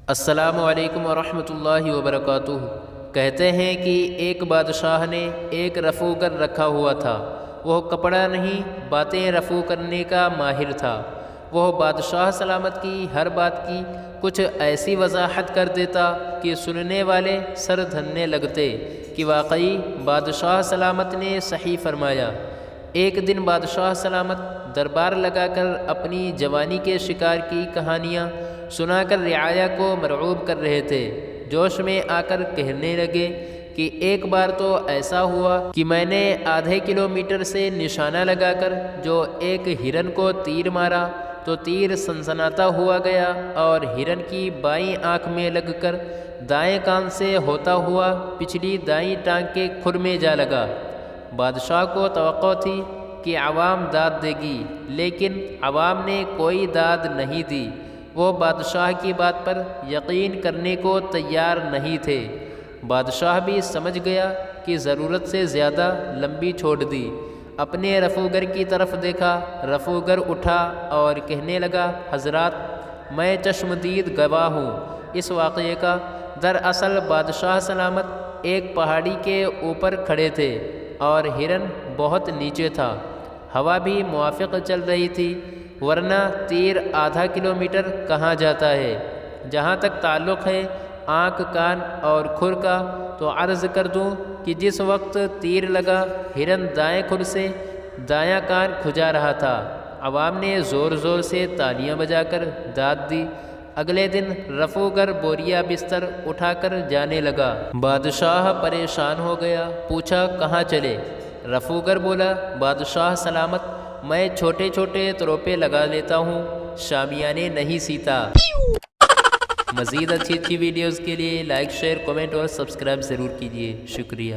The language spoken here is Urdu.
السلام علیکم ورحمۃ اللہ وبرکاتہ۔ کہتے ہیں کہ ایک بادشاہ نے ایک رفوگر رکھا ہوا تھا۔ وہ کپڑا نہیں باتیں رفو کرنے کا ماہر تھا۔ وہ بادشاہ سلامت کی ہر بات کی کچھ ایسی وضاحت کر دیتا کہ سننے والے سر دھننے لگتے کہ واقعی بادشاہ سلامت نے صحیح فرمایا۔ ایک دن بادشاہ سلامت دربار لگا کر اپنی جوانی کے شکار کی کہانیاں سنا کر رعایا کو مرعوب کر رہے تھے۔ جوش میں آ کر کہنے لگے کہ ایک بار تو ایسا ہوا کہ میں نے آدھے کلومیٹر سے نشانہ لگا کر جو ایک ہرن کو تیر مارا تو تیر سنسناتا ہوا گیا اور ہرن کی بائیں آنکھ میں لگ کر دائیں کان سے ہوتا ہوا پچھلی دائیں ٹانگ کے کھر میں جا لگا۔ بادشاہ کو توقع تھی کہ عوام داد دے گی، لیکن عوام نے کوئی داد نہیں دی۔ وہ بادشاہ کی بات پر یقین کرنے کو تیار نہیں تھے۔ بادشاہ بھی سمجھ گیا کہ ضرورت سے زیادہ لمبی چھوڑ دی۔ اپنے رفوگر کی طرف دیکھا۔ رفوگر اٹھا اور کہنے لگا، حضرات، میں چشمدید گواہ ہوں اس واقعے کا۔ دراصل بادشاہ سلامت ایک پہاڑی کے اوپر کھڑے تھے اور ہرن بہت نیچے تھا۔ ہوا بھی موافق چل رہی تھی، ورنہ تیر آدھا کلومیٹر کہاں جاتا ہے۔ جہاں تک تعلق ہے آنکھ، کان اور کھر کا، تو عرض کر دوں کہ جس وقت تیر لگا ہرن دائیں کھر سے دایاں کان کھجا رہا تھا۔ عوام نے زور زور سے تالیاں بجا کر داد دی۔ اگلے دن رفوگر بوریا بستر اٹھا کر جانے لگا۔ بادشاہ پریشان ہو گیا، پوچھا کہاں چلے؟ رفوگر بولا، بادشاہ سلامت، میں چھوٹے چھوٹے تروپے لگا لیتا ہوں، شامیانے نہیں سیتا۔ مزید اچھی ویڈیوز کے لیے لائک، شیئر، کمنٹ اور سبسکرائب ضرور کیجیے۔ شکریہ۔